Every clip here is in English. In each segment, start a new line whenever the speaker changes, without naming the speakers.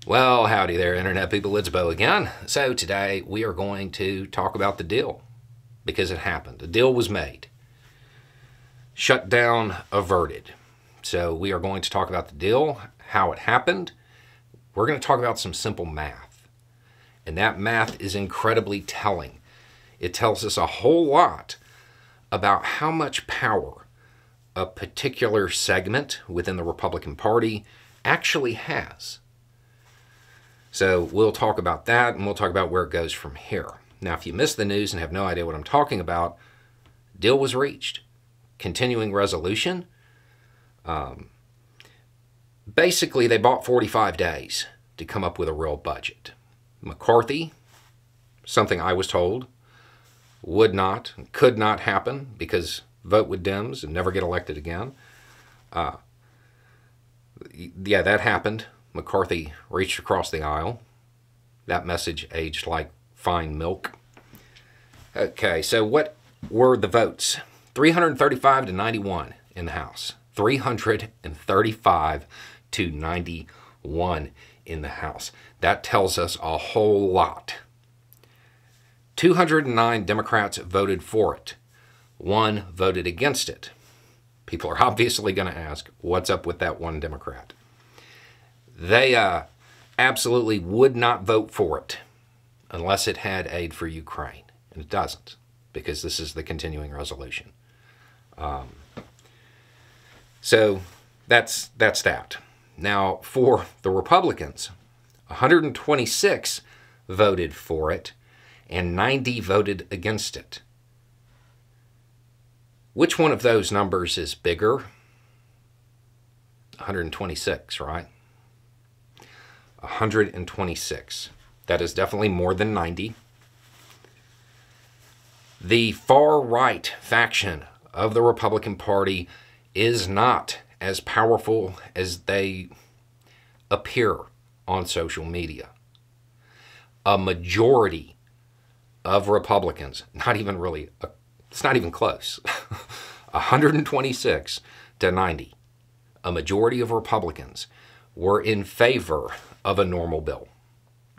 Well, howdy there, Internet people. It's Bo again. So today we are going to talk about the deal because it happened. The deal was made. Shutdown averted. So we are going to talk about the deal, how it happened. We're going to talk about some simple math. And that math is incredibly telling. It tells us a whole lot about how much power a particular segment within the Republican Party actually has. So we'll talk about that, and we'll talk about where it goes from here. Now, if you missed the news and have no idea what I'm talking about, deal was reached. Continuing resolution. Basically, they bought 45 days to come up with a real budget. McCarthy, something I was told, would not, could not happen because vote with Dems and never get elected again. Yeah, that happened. McCarthy reached across the aisle. That message aged like fine milk. Okay, so what were the votes? 335 to 91 in the House. 335 to 91 in the House. That tells us a whole lot. 209 Democrats voted for it. 1 voted against it. People are obviously going to ask, what's up with that one Democrat? They absolutely would not vote for it unless it had aid for Ukraine. And it doesn't, because this is the continuing resolution. So that's that. Now, for the Republicans, 126 voted for it, and 90 voted against it. Which one of those numbers is bigger? 126, right? 126. That is definitely more than 90. The far-right faction of the Republican Party is not as powerful as they appear on social media. A majority of Republicans, it's not even close, 126 to 90, a majority of Republicans were in favor of a normal bill,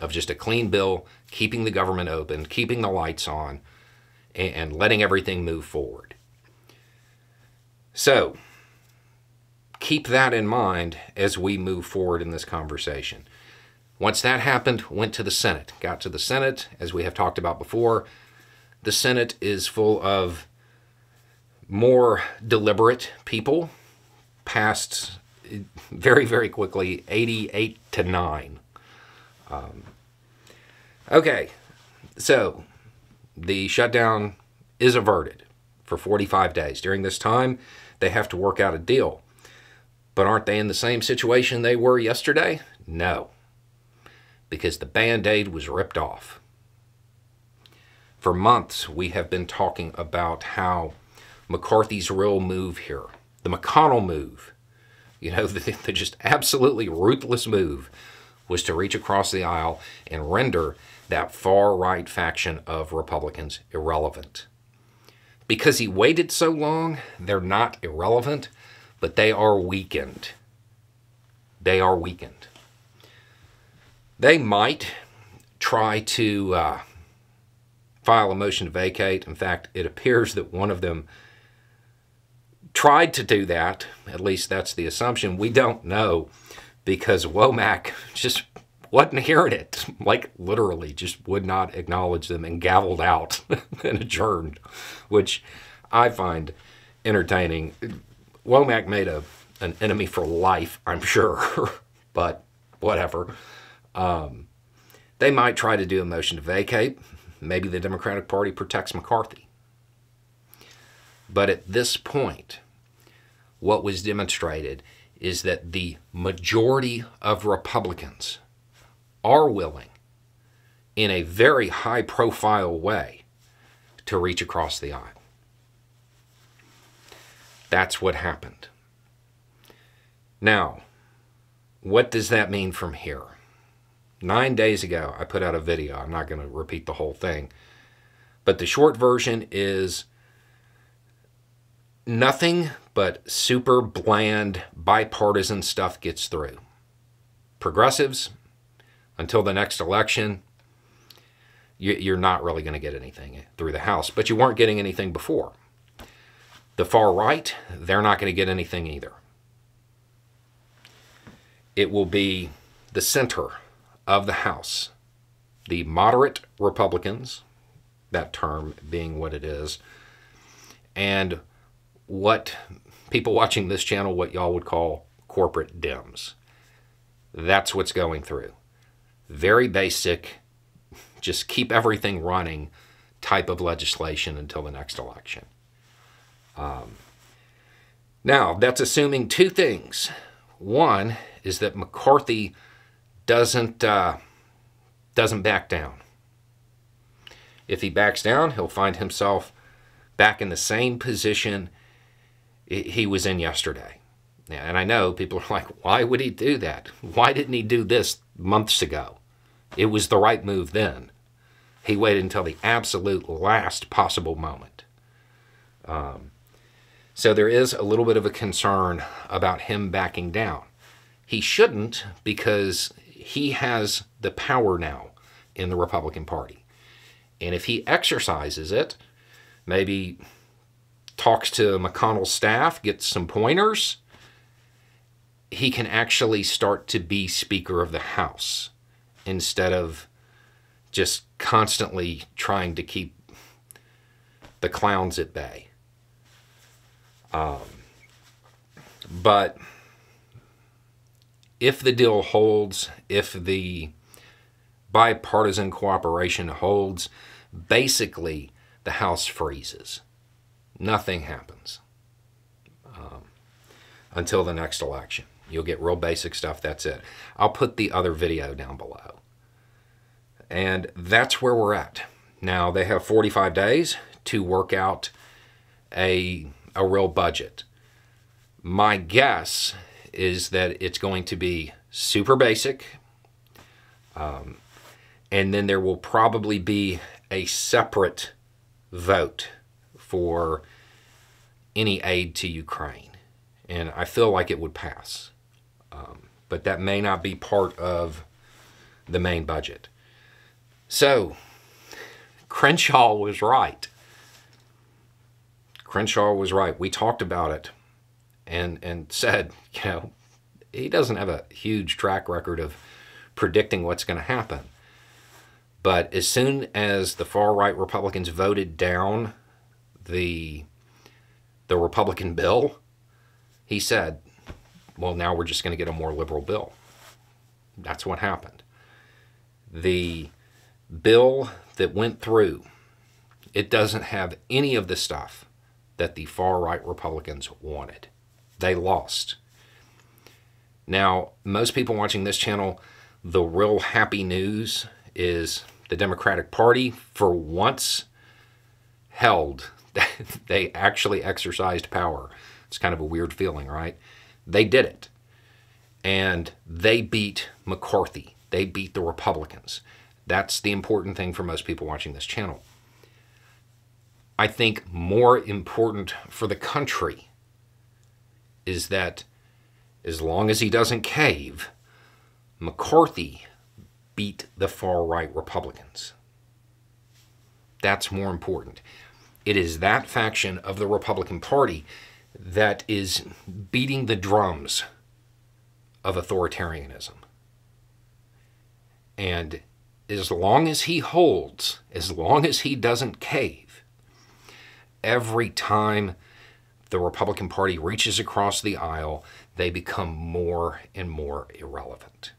of just a clean bill, keeping the government open, keeping the lights on, and letting everything move forward. So, keep that in mind as we move forward in this conversation. Once that happened, went to the Senate. Got to the Senate, as we have talked about before. The Senate is full of more deliberate people, passed very, very quickly, 88 to 9. Okay, so the shutdown is averted for 45 days. During this time, they have to work out a deal. But aren't they in the same situation they were yesterday? No, because the Band-Aid was ripped off. For months, we have been talking about how McCarthy's real move here, the McConnell move, the just absolutely ruthless move, was to reach across the aisle and render that far-right faction of Republicans irrelevant. Because he waited so long, they're not irrelevant, but they are weakened. They are weakened. They might try to file a motion to vacate. In fact, it appears that one of them tried to do that. At least that's the assumption. We don't know, because Womack just wasn't hearing it. Like, literally just would not acknowledge them and gavelled out and adjourned, which I find entertaining. Womack made an enemy for life, I'm sure, but whatever. They might try to do a motion to vacate. Maybe the Democratic Party protects McCarthy. But at this point, what was demonstrated is that the majority of Republicans are willing, in a very high-profile way, to reach across the aisle. That's what happened. Now, what does that mean from here? 9 days ago, I put out a video. I'm not going to repeat the whole thing. But the short version is nothing but super bland, bipartisan stuff gets through. Progressives, until the next election, you're not really going to get anything through the House. But you weren't getting anything before. The far right, they're not going to get anything either. It will be the center of the House. The moderate Republicans, that term being what it is, and what people watching this channel, what y'all would call corporate Dems. That's what's going through. Very basic, just keep everything running type of legislation until the next election. Now, that's assuming two things. One is that McCarthy doesn't back down. If he backs down, he'll find himself back in the same position he was in yesterday. And I know people are like, why would he do that? Why didn't he do this months ago? It was the right move then. He waited until the absolute last possible moment. So there is a little bit of a concern about him backing down. He shouldn't, because he has the power now in the Republican Party. And if he exercises it, maybe talks to McConnell's staff, gets some pointers, he can actually start to be Speaker of the House instead of just constantly trying to keep the clowns at bay. But if the deal holds, if the bipartisan cooperation holds, basically the House freezes. Nothing happens until the next election. You'll get real basic stuff, that's it. I'll put the other video down below. And that's where we're at. Now, they have 45 days to work out a real budget. My guess is that it's going to be super basic. And then there will probably be a separate vote for any aid to Ukraine. And I feel like it would pass. But that may not be part of the main budget. So, Crenshaw was right. Crenshaw was right. We talked about it and said, you know, he doesn't have a huge track record of predicting what's going to happen. But as soon as the far-right Republicans voted down the Republican bill, he said, well, now we're just going to get a more liberal bill. That's what happened. The bill that went through, it doesn't have any of the stuff that the far-right Republicans wanted. They lost. Now, most people watching this channel, the real happy news is the Democratic Party, for once, held. They actually exercised power. It's kind of a weird feeling, right? They did it. And they beat McCarthy. They beat the Republicans. That's the important thing for most people watching this channel. I think more important for the country is that as long as he doesn't cave, McCarthy beat the far-right Republicans. That's more important. It is that faction of the Republican Party that is beating the drums of authoritarianism. And as long as he holds, as long as he doesn't cave, every time the Republican Party reaches across the aisle, they become more and more irrelevant.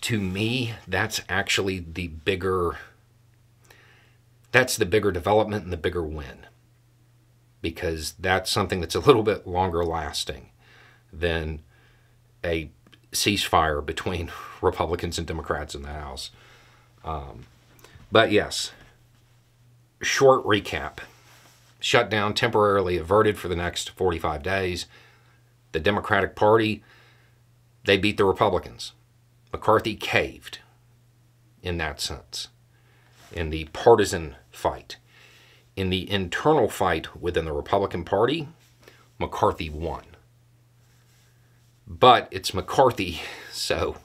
To me, that's actually the bigger development and the bigger win. Because that's something that's a little bit longer lasting than a ceasefire between Republicans and Democrats in the House. But yes, short recap. Shutdown temporarily averted for the next 45 days. The Democratic Party, they beat the Republicans. McCarthy caved in that sense, in the partisan fight. In the internal fight within the Republican Party, McCarthy won. But it's McCarthy, so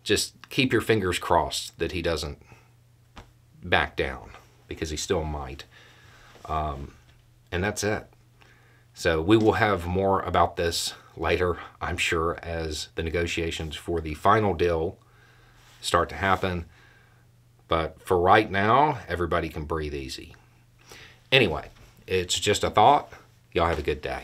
just keep your fingers crossed that he doesn't back down, because he still might. And that's it. So we will have more about this later, I'm sure, as the negotiations for the final deal start to happen. But for right now, everybody can breathe easy. Anyway, it's just a thought. Y'all have a good day.